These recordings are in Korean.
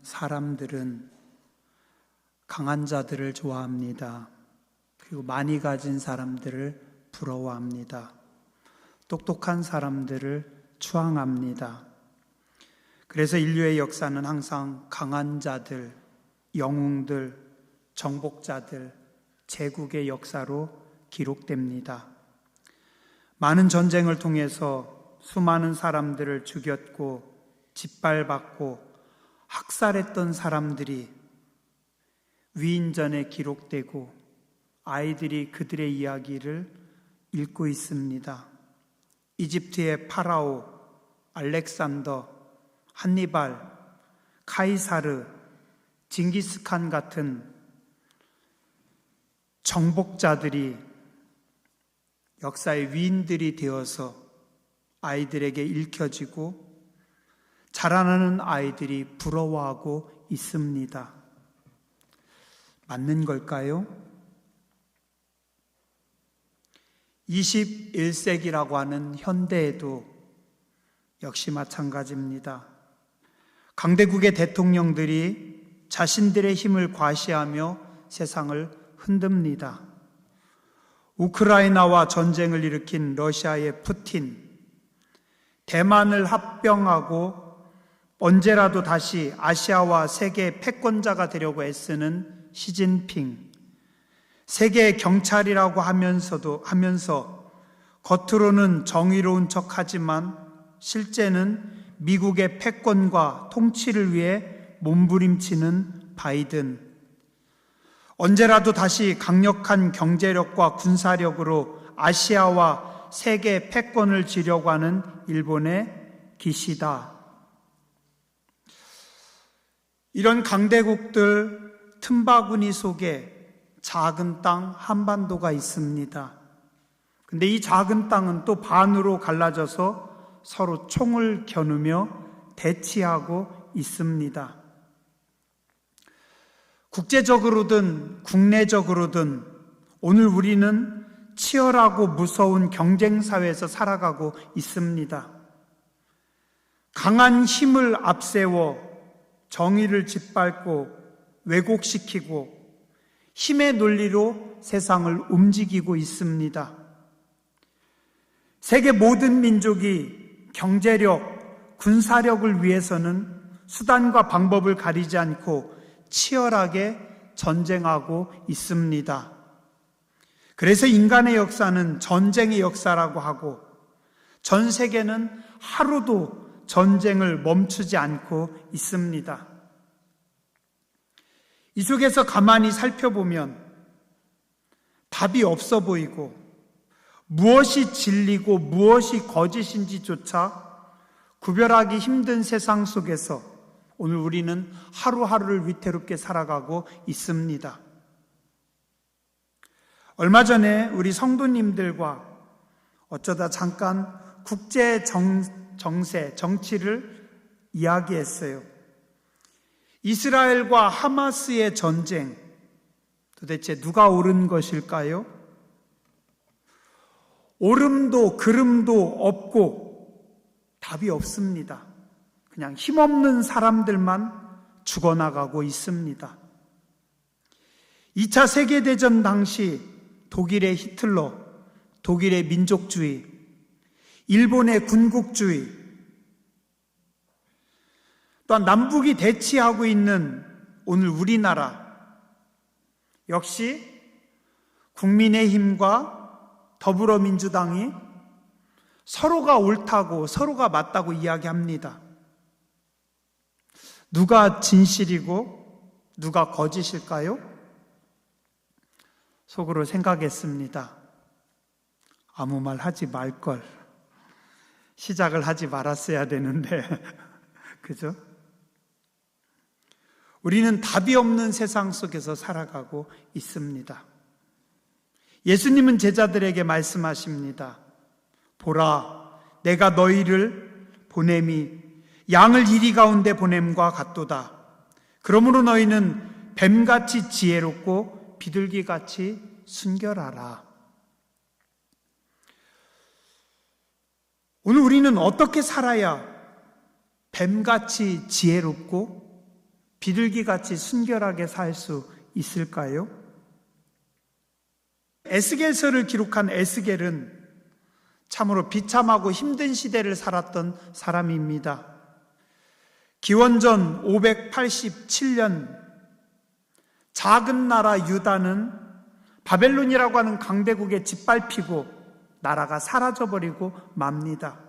사람들은 강한 자들을 좋아합니다. 그리고 많이 가진 사람들을 부러워합니다. 똑똑한 사람들을 추앙합니다. 그래서 인류의 역사는 항상 강한 자들, 영웅들, 정복자들, 제국의 역사로 기록됩니다. 많은 전쟁을 통해서 수많은 사람들을 죽였고 짓밟았고 학살했던 사람들이 위인전에 기록되고 아이들이 그들의 이야기를 읽고 있습니다. 이집트의 파라오, 알렉산더, 한니발, 카이사르, 징기스칸 같은 정복자들이 역사의 위인들이 되어서 아이들에게 읽혀지고 자라나는 아이들이 부러워하고 있습니다. 맞는 걸까요? 21세기라고 하는 현대에도 역시 마찬가지입니다. 강대국의 대통령들이 자신들의 힘을 과시하며 세상을 흔듭니다. 우크라이나와 전쟁을 일으킨 러시아의 푸틴, 대만을 합병하고 언제라도 다시 아시아와 세계의 패권자가 되려고 애쓰는 시진핑, 세계의 경찰이라고 하면서 겉으로는 정의로운 척하지만 실제는 미국의 패권과 통치를 위해 몸부림치는 바이든, 언제라도 다시 강력한 경제력과 군사력으로 아시아와 세계의 패권을 쥐려고 하는 일본의 기시다. 이런 강대국들 틈바구니 속에 작은 땅 한반도가 있습니다. 근데 이 작은 땅은 또 반으로 갈라져서 서로 총을 겨누며 대치하고 있습니다. 국제적으로든 국내적으로든 오늘 우리는 치열하고 무서운 경쟁 사회에서 살아가고 있습니다. 강한 힘을 앞세워 정의를 짓밟고 왜곡시키고 힘의 논리로 세상을 움직이고 있습니다. 세계 모든 민족이 경제력, 군사력을 위해서는 수단과 방법을 가리지 않고 치열하게 전쟁하고 있습니다. 그래서 인간의 역사는 전쟁의 역사라고 하고 전 세계는 하루도 전쟁을 멈추지 않고 있습니다. 이 속에서 가만히 살펴보면 답이 없어 보이고 무엇이 진리고 무엇이 거짓인지조차 구별하기 힘든 세상 속에서 오늘 우리는 하루하루를 위태롭게 살아가고 있습니다. 얼마 전에 우리 성도님들과 어쩌다 잠깐 국제 정세, 정치를 이야기했어요. 이스라엘과 하마스의 전쟁, 도대체 누가 옳은 것일까요? 옳음도 그름도 없고 답이 없습니다. 그냥 힘없는 사람들만 죽어나가고 있습니다. 2차 세계대전 당시 독일의 히틀러, 독일의 민족주의, 일본의 군국주의, 또한 남북이 대치하고 있는 오늘 우리나라, 역시 국민의힘과 더불어민주당이 서로가 옳다고 서로가 맞다고 이야기합니다. 누가 진실이고 누가 거짓일까요? 속으로 생각했습니다. 아무 말 하지 말걸. 시작을 하지 말았어야 되는데 그죠? 우리는 답이 없는 세상 속에서 살아가고 있습니다. 예수님은 제자들에게 말씀하십니다. 보라, 내가 너희를 보냄이 양을 이리 가운데 보냄과 같도다. 그러므로 너희는 뱀같이 지혜롭고 비둘기같이 순결하라. 오늘 우리는 어떻게 살아야 뱀같이 지혜롭고 비둘기같이 순결하게 살 수 있을까요? 에스겔서를 기록한 에스겔은 참으로 비참하고 힘든 시대를 살았던 사람입니다. 기원전 587년 작은 나라 유다는 바벨론이라고 하는 강대국에 짓밟히고 나라가 사라져버리고 맙니다.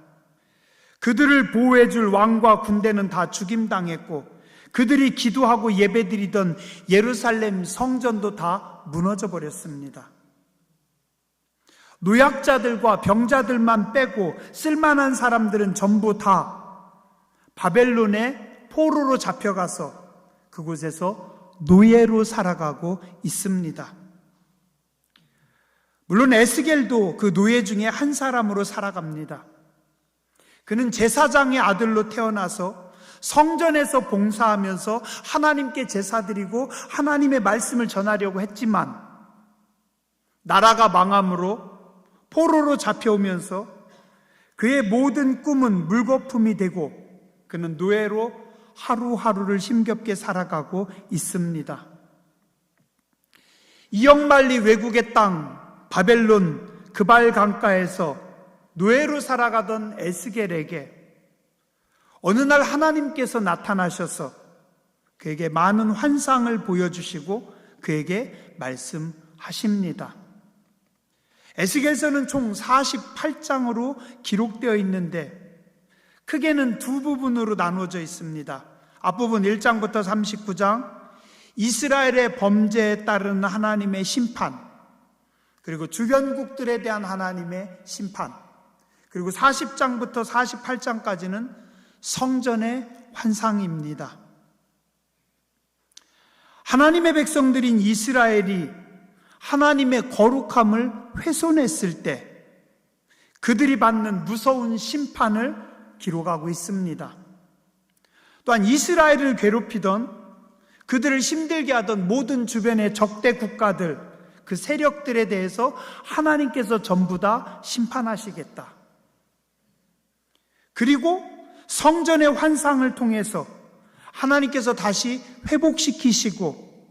그들을 보호해줄 왕과 군대는 다 죽임당했고 그들이 기도하고 예배드리던 예루살렘 성전도 다 무너져 버렸습니다. 노약자들과 병자들만 빼고 쓸만한 사람들은 전부 다 바벨론의 포로로 잡혀가서 그곳에서 노예로 살아가고 있습니다. 물론 에스겔도 그 노예 중에 한 사람으로 살아갑니다. 그는 제사장의 아들로 태어나서 성전에서 봉사하면서 하나님께 제사 드리고 하나님의 말씀을 전하려고 했지만 나라가 망함으로 포로로 잡혀오면서 그의 모든 꿈은 물거품이 되고 그는 노예로 하루하루를 힘겹게 살아가고 있습니다. 이역만리 외국의 땅 바벨론 그발 강가에서 노예로 살아가던 에스겔에게 어느 날 하나님께서 나타나셔서 그에게 많은 환상을 보여주시고 그에게 말씀하십니다. 에스겔서는 총 48장으로 기록되어 있는데 크게는 두 부분으로 나누어져 있습니다. 앞부분 1장부터 39장 이스라엘의 범죄에 따른 하나님의 심판, 그리고 주변국들에 대한 하나님의 심판, 그리고 40장부터 48장까지는 성전의 환상입니다. 하나님의 백성들인 이스라엘이 하나님의 거룩함을 훼손했을 때 그들이 받는 무서운 심판을 기록하고 있습니다. 또한 이스라엘을 괴롭히던 그들을 힘들게 하던 모든 주변의 적대 국가들, 그 세력들에 대해서 하나님께서 전부 다 심판하시겠다. 그리고 성전의 환상을 통해서 하나님께서 다시 회복시키시고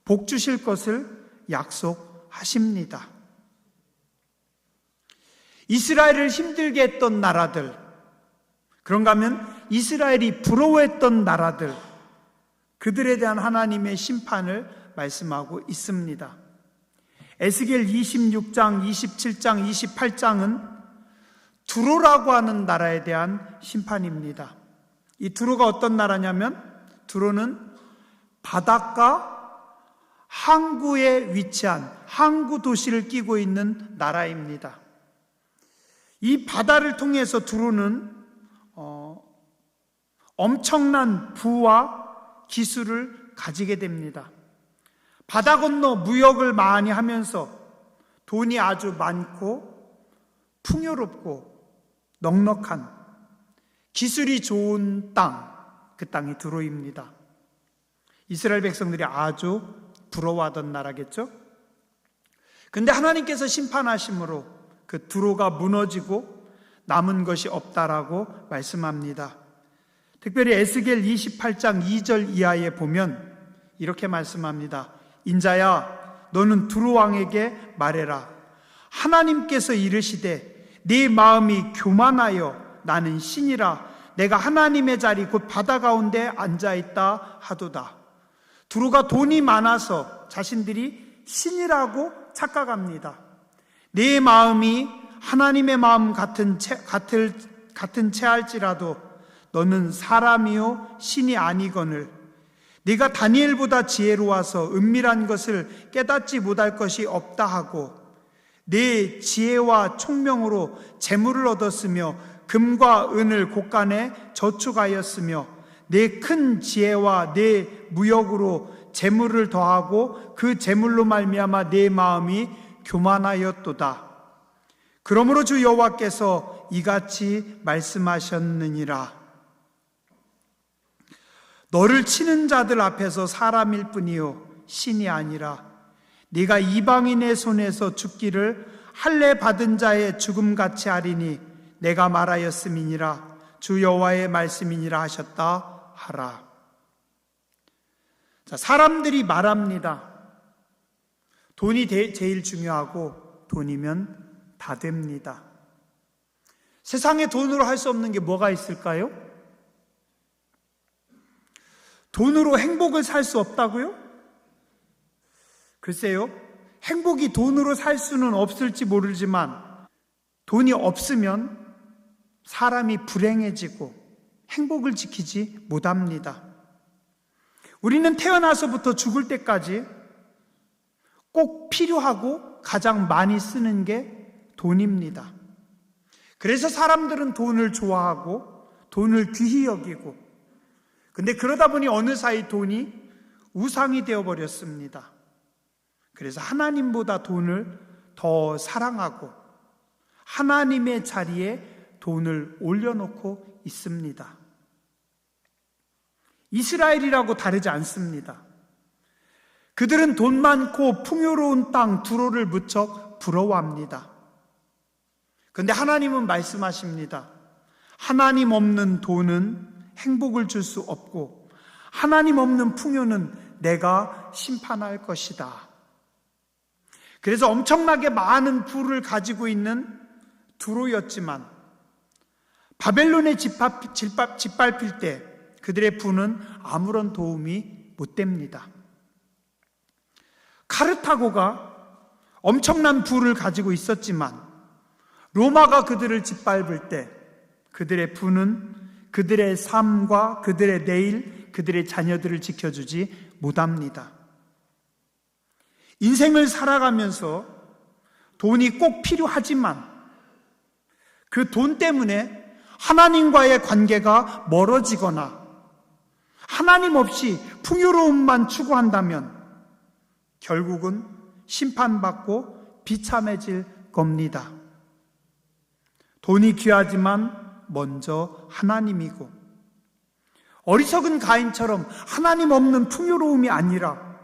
복 주실 것을 약속하십니다. 이스라엘을 힘들게 했던 나라들, 그런가 하면 이스라엘이 부러워했던 나라들, 그들에 대한 하나님의 심판을 말씀하고 있습니다. 에스겔 26장, 27장, 28장은 두로라고 하는 나라에 대한 심판입니다. 이 두로가 어떤 나라냐면 두로는 바닷가 항구에 위치한 항구 도시를 끼고 있는 나라입니다. 이 바다를 통해서 두로는 엄청난 부와 기술을 가지게 됩니다. 바다 건너 무역을 많이 하면서 돈이 아주 많고 풍요롭고 넉넉한 기술이 좋은 땅, 그 땅이 두로입니다. 이스라엘 백성들이 아주 부러워하던 나라겠죠? 근데 하나님께서 심판하심으로 그 두로가 무너지고 남은 것이 없다라고 말씀합니다. 특별히 에스겔 28장 2절 이하에 보면 이렇게 말씀합니다. 인자야, 너는 두로 왕에게 말해라. 하나님께서 이르시되 네 마음이 교만하여 나는 신이라 내가 하나님의 자리 곧 바다 가운데 앉아있다 하도다. 두로가 돈이 많아서 자신들이 신이라고 착각합니다. 네 마음이 하나님의 마음 같은 채할지라도 너는 사람이요 신이 아니거늘 네가 다니엘보다 지혜로워서 은밀한 것을 깨닫지 못할 것이 없다 하고 네 지혜와 총명으로 재물을 얻었으며 금과 은을 곳간에 저축하였으며 내 큰 지혜와 내 무역으로 재물을 더하고 그 재물로 말미암아 내 마음이 교만하였도다. 그러므로 주 여호와께서 이같이 말씀하셨느니라. 너를 치는 자들 앞에서 사람일 뿐이요 신이 아니라 네가 이방인의 손에서 죽기를 할례 받은 자의 죽음같이 하리니 내가 말하였음이니라. 주 여호와의 말씀이니라 하셨다 하라. 자, 사람들이 말합니다. 돈이 제일 중요하고 돈이면 다 됩니다. 세상에 돈으로 할 수 없는 게 뭐가 있을까요? 돈으로 행복을 살 수 없다고요? 글쎄요, 행복이 돈으로 살 수는 없을지 모르지만 돈이 없으면 사람이 불행해지고 행복을 지키지 못합니다. 우리는 태어나서부터 죽을 때까지 꼭 필요하고 가장 많이 쓰는 게 돈입니다. 그래서 사람들은 돈을 좋아하고 돈을 귀히 여기고, 근데 그러다 보니 어느 사이 돈이 우상이 되어버렸습니다. 그래서 하나님보다 돈을 더 사랑하고 하나님의 자리에 돈을 올려놓고 있습니다. 이스라엘이라고 다르지 않습니다. 그들은 돈 많고 풍요로운 땅 두로를 무척 부러워합니다. 그런데 하나님은 말씀하십니다. 하나님 없는 돈은 행복을 줄 수 없고 하나님 없는 풍요는 내가 심판할 것이다. 그래서 엄청나게 많은 부를 가지고 있는 두로였지만 바벨론에 짓밟힐 때 그들의 부는 아무런 도움이 못 됩니다. 카르타고가 엄청난 부를 가지고 있었지만 로마가 그들을 짓밟을 때 그들의 부는 그들의 삶과 그들의 내일, 그들의 자녀들을 지켜주지 못합니다. 인생을 살아가면서 돈이 꼭 필요하지만 그 돈 때문에 하나님과의 관계가 멀어지거나 하나님 없이 풍요로움만 추구한다면 결국은 심판받고 비참해질 겁니다. 돈이 귀하지만 먼저 하나님이고, 어리석은 가인처럼 하나님 없는 풍요로움이 아니라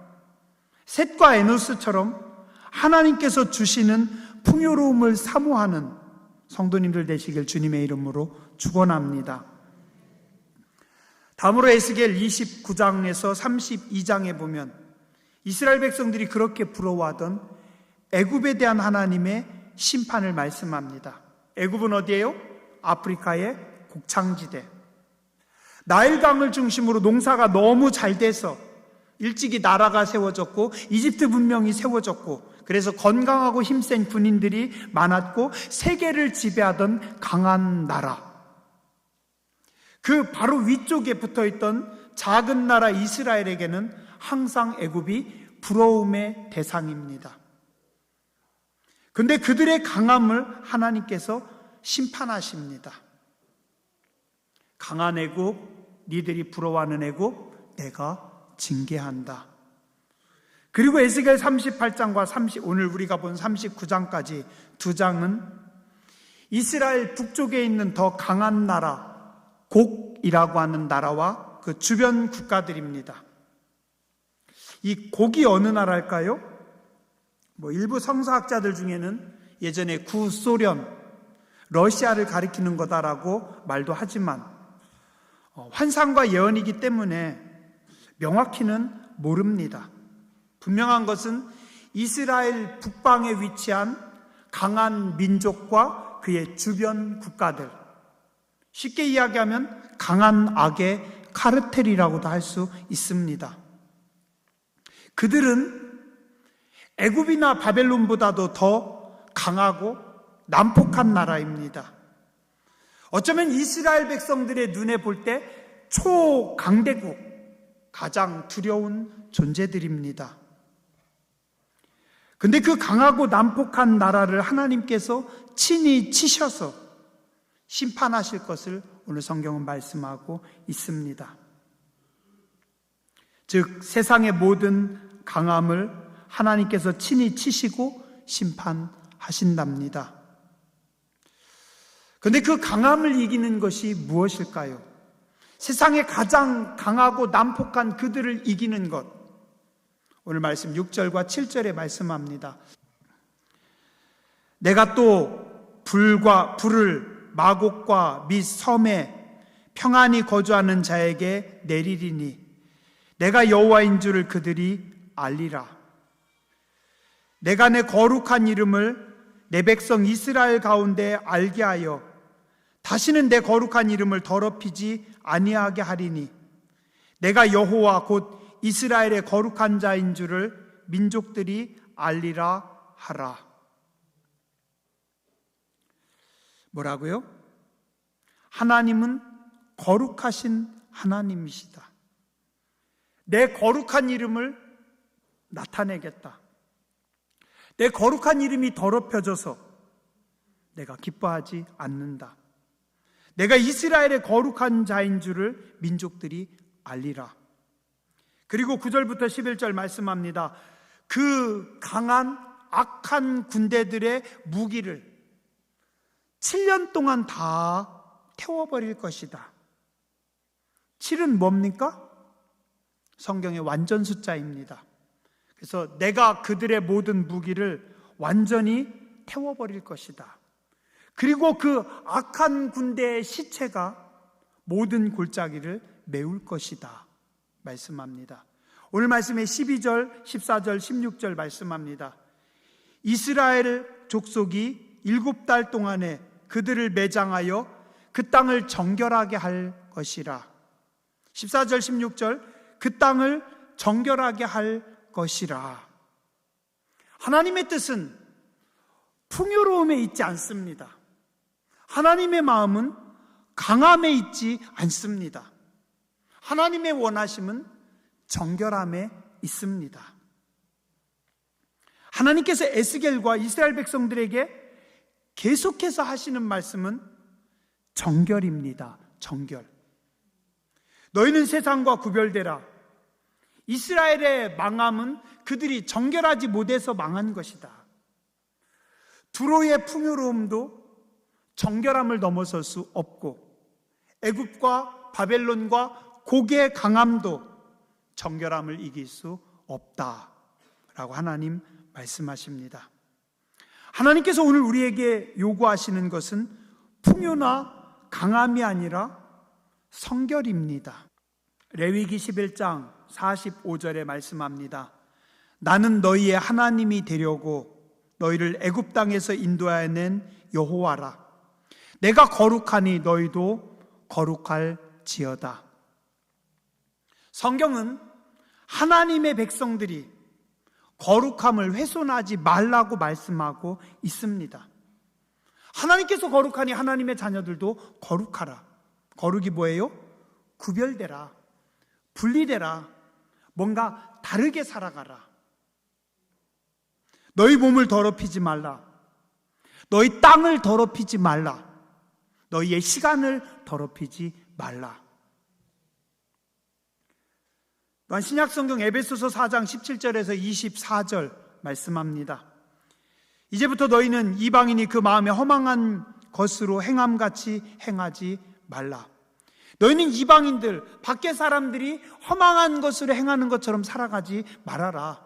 셋과 에노스처럼 하나님께서 주시는 풍요로움을 사모하는 성도님들 되시길 주님의 이름으로 축원합니다. 다음으로 에스겔 29장에서 32장에 보면 이스라엘 백성들이 그렇게 부러워하던 애굽에 대한 하나님의 심판을 말씀합니다. 애굽은 어디예요? 아프리카의 곡창지대. 나일강을 중심으로 농사가 너무 잘 돼서 일찍이 나라가 세워졌고 이집트 문명이 세워졌고, 그래서 건강하고 힘센 군인들이 많았고 세계를 지배하던 강한 나라. 그 바로 위쪽에 붙어있던 작은 나라 이스라엘에게는 항상 애굽이 부러움의 대상입니다. 그런데 그들의 강함을 하나님께서 심판하십니다. 강한 애굽, 니들이 부러워하는 애굽, 내가 징계한다. 그리고 에스겔 38장과 오늘 우리가 본 39장까지 두 장은 이스라엘 북쪽에 있는 더 강한 나라 곡이라고 하는 나라와 그 주변 국가들입니다. 이 곡이 어느 나라일까요? 일부 성서학자들 중에는 예전에 구소련, 러시아를 가리키는 거다라고 말도 하지만 환상과 예언이기 때문에 명확히는 모릅니다. 분명한 것은 이스라엘 북방에 위치한 강한 민족과 그의 주변 국가들, 쉽게 이야기하면 강한 악의 카르텔이라고도 할 수 있습니다. 그들은 애굽이나 바벨론보다도 더 강하고 난폭한 나라입니다. 어쩌면 이스라엘 백성들의 눈에 볼 때 초강대국, 가장 두려운 존재들입니다. 근데 그 강하고 난폭한 나라를 하나님께서 친히 치셔서 심판하실 것을 오늘 성경은 말씀하고 있습니다. 즉 세상의 모든 강함을 하나님께서 친히 치시고 심판하신답니다. 그런데 그 강함을 이기는 것이 무엇일까요? 세상에 가장 강하고 난폭한 그들을 이기는 것, 오늘 말씀 6절과 7절에 말씀합니다. 내가 또 불을 마곡과 및 섬에 평안히 거주하는 자에게 내리리니 내가 여호와인 줄을 그들이 알리라. 내가 내 거룩한 이름을 내 백성 이스라엘 가운데 알게 하여 다시는 내 거룩한 이름을 더럽히지 아니하게 하리니 내가 여호와 곧 이스라엘의 거룩한 자인 줄을 민족들이 알리라 하라. 뭐라고요? 하나님은 거룩하신 하나님이시다. 내 거룩한 이름을 나타내겠다. 내 거룩한 이름이 더럽혀져서 내가 기뻐하지 않는다. 내가 이스라엘의 거룩한 자인 줄을 민족들이 알리라. 그리고 9절부터 11절 말씀합니다. 그 강한 악한 군대들의 무기를 7년 동안 다 태워버릴 것이다. 7은 뭡니까? 성경의 완전 숫자입니다. 그래서 내가 그들의 모든 무기를 완전히 태워버릴 것이다. 그리고 그 악한 군대의 시체가 모든 골짜기를 메울 것이다 말씀합니다. 오늘 말씀의 12절, 14절, 16절 말씀합니다. 이스라엘 족속이 7달 동안에 그들을 매장하여 그 땅을 정결하게 할 것이라. 14절, 16절 그 땅을 정결하게 할 것이라. 하나님의 뜻은 풍요로움에 있지 않습니다. 하나님의 마음은 강함에 있지 않습니다. 하나님의 원하심은 정결함에 있습니다. 하나님께서 에스겔과 이스라엘 백성들에게 계속해서 하시는 말씀은 정결입니다. 정결. 너희는 세상과 구별되라. 이스라엘의 망함은 그들이 정결하지 못해서 망한 것이다. 두로의 풍요로움도 정결함을 넘어설 수 없고 애굽과 바벨론과 고개의 강함도 정결함을 이길 수 없다라고 하나님 말씀하십니다. 하나님께서 오늘 우리에게 요구하시는 것은 풍요나 강함이 아니라 성결입니다. 레위기 11장 45절에 말씀합니다. 나는 너희의 하나님이 되려고 너희를 애굽 땅에서 인도하여 여호와라. 내가 거룩하니 너희도 거룩할지어다. 성경은 하나님의 백성들이 거룩함을 훼손하지 말라고 말씀하고 있습니다. 하나님께서 거룩하니 하나님의 자녀들도 거룩하라. 거룩이 뭐예요? 구별되라. 분리되라. 뭔가 다르게 살아가라. 너희 몸을 더럽히지 말라. 너희 땅을 더럽히지 말라. 너희의 시간을 더럽히지 말라. 또한 신약성경 에베소서 4장 17절에서 24절 말씀합니다. 이제부터 너희는 이방인이 그 마음에 허망한 것으로 행함같이 행하지 말라. 너희는 이방인들, 밖의 사람들이 허망한 것으로 행하는 것처럼 살아가지 말아라.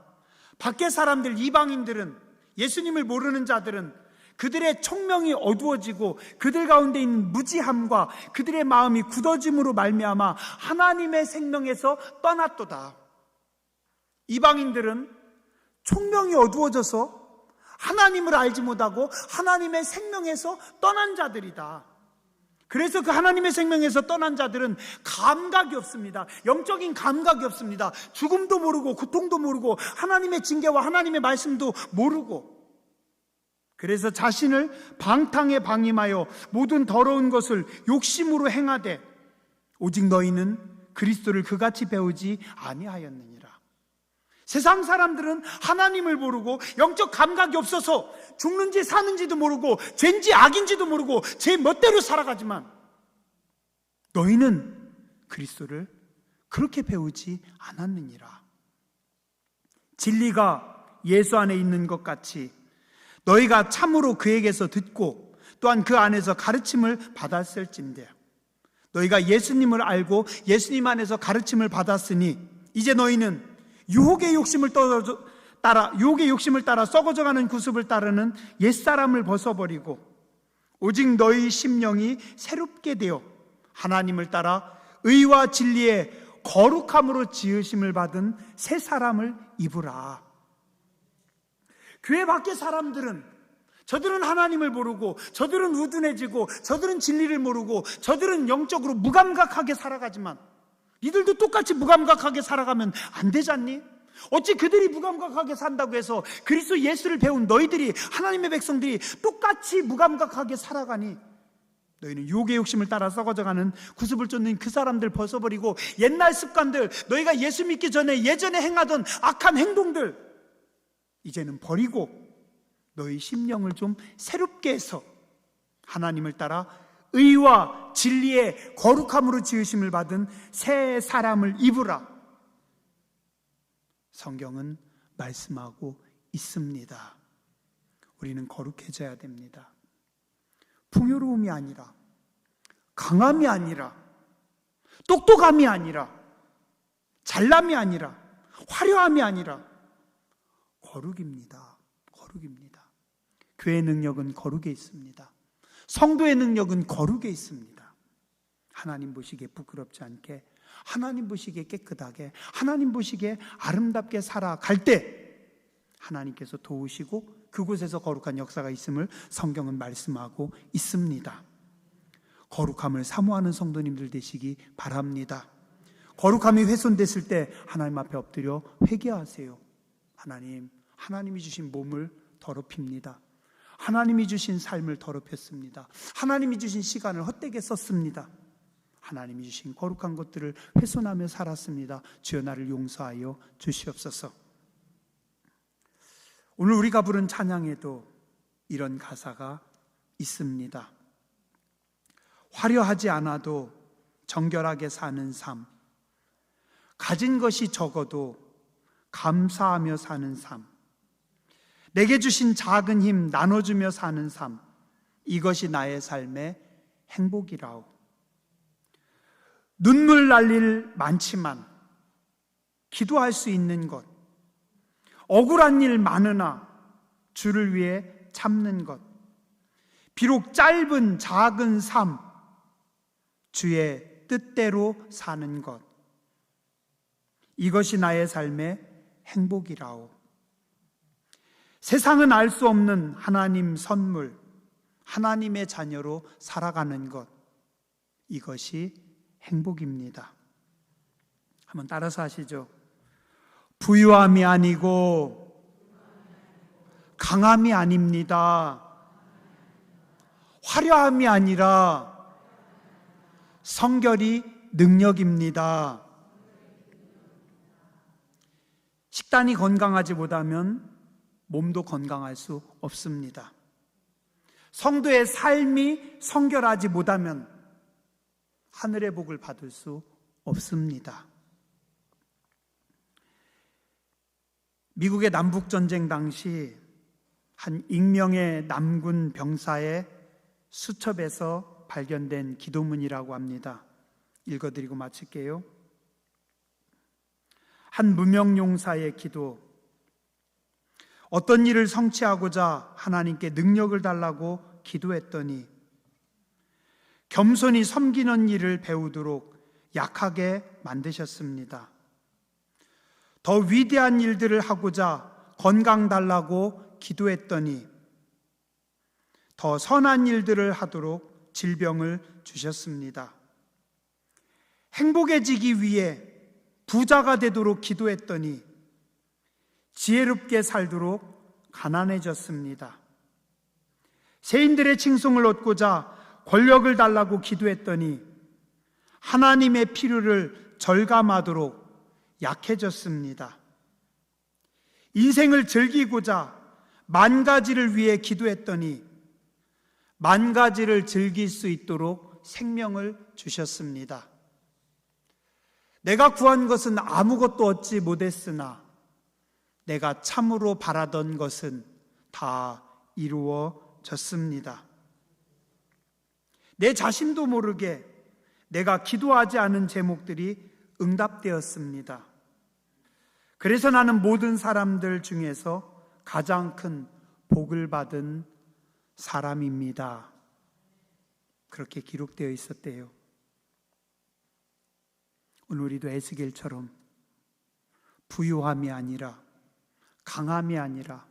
밖의 사람들, 이방인들은, 예수님을 모르는 자들은 그들의 총명이 어두워지고 그들 가운데 있는 무지함과 그들의 마음이 굳어짐으로 말미암아 하나님의 생명에서 떠났도다. 이방인들은 총명이 어두워져서 하나님을 알지 못하고 하나님의 생명에서 떠난 자들이다. 그래서 그 하나님의 생명에서 떠난 자들은 감각이 없습니다. 영적인 감각이 없습니다. 죽음도 모르고 고통도 모르고 하나님의 징계와 하나님의 말씀도 모르고, 그래서 자신을 방탕에 방임하여 모든 더러운 것을 욕심으로 행하되 오직 너희는 그리스도를 그같이 배우지 아니하였느니라. 세상 사람들은 하나님을 모르고 영적 감각이 없어서 죽는지 사는지도 모르고 죄인지 악인지도 모르고 제 멋대로 살아가지만 너희는 그리스도를 그렇게 배우지 않았느니라. 진리가 예수 안에 있는 것 같이 너희가 참으로 그에게서 듣고 또한 그 안에서 가르침을 받았을진데, 너희가 예수님을 알고 예수님 안에서 가르침을 받았으니 이제 너희는 유혹의 욕심을 따라 썩어져가는 구습을 따르는 옛사람을 벗어버리고 오직 너희 심령이 새롭게 되어 하나님을 따라 의와 진리의 거룩함으로 지으심을 받은 새 사람을 입으라. 교회 밖의 사람들은, 저들은 하나님을 모르고, 저들은 우둔해지고, 저들은 진리를 모르고, 저들은 영적으로 무감각하게 살아가지만 니들도 똑같이 무감각하게 살아가면 안 되지 않니? 어찌 그들이 무감각하게 산다고 해서 그리스도 예수를 배운 너희들이, 하나님의 백성들이 똑같이 무감각하게 살아가니? 너희는 유혹의 욕심을 따라 썩어져가는 구습을 쫓는 그 사람들 벗어버리고 옛날 습관들, 너희가 예수 믿기 전에 예전에 행하던 악한 행동들 이제는 버리고 너희 심령을 좀 새롭게 해서 하나님을 따라 의와 진리의 거룩함으로 지으심을 받은 새 사람을 입으라. 성경은 말씀하고 있습니다. 우리는 거룩해져야 됩니다. 풍요로움이 아니라, 강함이 아니라, 똑똑함이 아니라, 잘남이 아니라, 화려함이 아니라 거룩입니다. 거룩입니다. 교회의 능력은 거룩에 있습니다. 성도의 능력은 거룩에 있습니다. 하나님 보시기에 부끄럽지 않게, 하나님 보시기에 깨끗하게, 하나님 보시기에 아름답게 살아갈 때 하나님께서 도우시고 그곳에서 거룩한 역사가 있음을 성경은 말씀하고 있습니다. 거룩함을 사모하는 성도님들 되시기 바랍니다. 거룩함이 훼손됐을 때 하나님 앞에 엎드려 회개하세요. 하나님이 주신 몸을 더럽힙니다. 하나님이 주신 삶을 더럽혔습니다. 하나님이 주신 시간을 헛되게 썼습니다. 하나님이 주신 거룩한 것들을 훼손하며 살았습니다. 주여 나를 용서하여 주시옵소서. 오늘 우리가 부른 찬양에도 이런 가사가 있습니다. 화려하지 않아도 정결하게 사는 삶, 가진 것이 적어도 감사하며 사는 삶, 내게 주신 작은 힘 나눠주며 사는 삶, 이것이 나의 삶의 행복이라오. 눈물 날 일 많지만 기도할 수 있는 것, 억울한 일 많으나 주를 위해 참는 것, 비록 짧은 작은 삶, 주의 뜻대로 사는 것, 이것이 나의 삶의 행복이라오. 세상은 알 수 없는 하나님 선물, 하나님의 자녀로 살아가는 것, 이것이 행복입니다. 한번 따라서 하시죠. 부유함이 아니고 강함이 아닙니다. 화려함이 아니라 성결이 능력입니다. 식단이 건강하지 못하면 몸도 건강할 수 없습니다. 성도의 삶이 성결하지 못하면 하늘의 복을 받을 수 없습니다. 미국의 남북전쟁 당시 한 익명의 남군 병사의 수첩에서 발견된 기도문이라고 합니다. 읽어드리고 마칠게요. 한 무명용사의 기도. 어떤 일을 성취하고자 하나님께 능력을 달라고 기도했더니 겸손히 섬기는 일을 배우도록 약하게 만드셨습니다. 더 위대한 일들을 하고자 건강 달라고 기도했더니 더 선한 일들을 하도록 질병을 주셨습니다. 행복해지기 위해 부자가 되도록 기도했더니 지혜롭게 살도록 가난해졌습니다. 세인들의 칭송을 얻고자 권력을 달라고 기도했더니 하나님의 필요를 절감하도록 약해졌습니다. 인생을 즐기고자 만 가지를 위해 기도했더니 만 가지를 즐길 수 있도록 생명을 주셨습니다. 내가 구한 것은 아무것도 얻지 못했으나 내가 참으로 바라던 것은 다 이루어졌습니다. 내 자신도 모르게 내가 기도하지 않은 제목들이 응답되었습니다. 그래서 나는 모든 사람들 중에서 가장 큰 복을 받은 사람입니다. 그렇게 기록되어 있었대요. 오늘 우리도 에스겔처럼 부유함이 아니라, 강함이 아니라,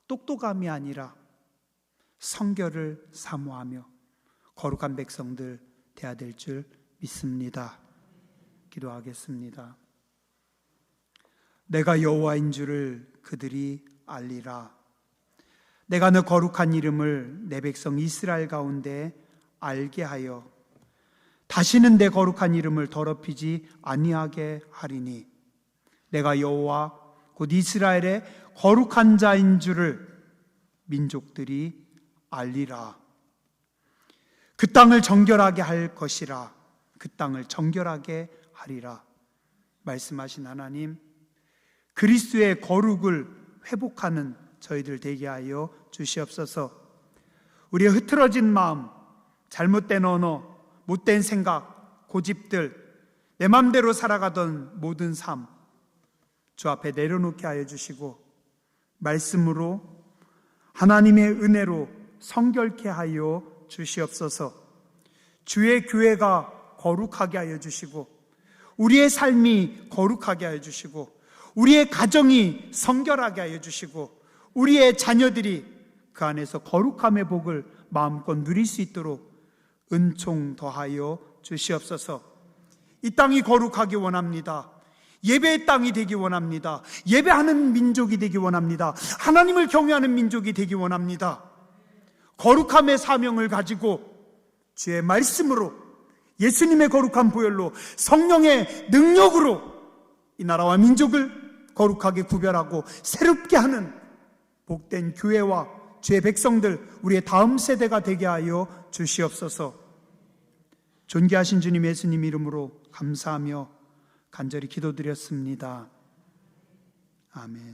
똑똑함이 아니라 성결을 사모하며 거룩한 백성들 되어야 될 줄 믿습니다. 기도하겠습니다. 내가 여호와인 줄을 그들이 알리라. 내가 너 거룩한 이름을 내 백성 이스라엘 가운데 알게 하여 다시는 내 거룩한 이름을 더럽히지 아니하게 하리니 내가 여호와 곧 이스라엘의 거룩한 자인 줄을 민족들이 알리라. 그 땅을 정결하게 할 것이라. 그 땅을 정결하게 하리라. 말씀하신 하나님, 그리스도의 거룩을 회복하는 저희들 되게 하여 주시옵소서. 우리의 흐트러진 마음, 잘못된 언어, 못된 생각, 고집들, 내 맘대로 살아가던 모든 삶 주 앞에 내려놓게 하여 주시고 말씀으로 하나님의 은혜로 성결케 하여 주시옵소서. 주의 교회가 거룩하게 하여 주시고 우리의 삶이 거룩하게 하여 주시고 우리의 가정이 성결하게 하여 주시고 우리의 자녀들이 그 안에서 거룩함의 복을 마음껏 누릴 수 있도록 은총 더하여 주시옵소서. 이 땅이 거룩하기 원합니다. 예배의 땅이 되기 원합니다. 예배하는 민족이 되기 원합니다. 하나님을 경외하는 민족이 되기 원합니다. 거룩함의 사명을 가지고 주의 말씀으로, 예수님의 거룩한 보혈로, 성령의 능력으로 이 나라와 민족을 거룩하게 구별하고 새롭게 하는 복된 교회와 주의 백성들, 우리의 다음 세대가 되게 하여 주시옵소서. 존귀하신 주님 예수님 이름으로 감사하며 간절히 기도드렸습니다. 아멘.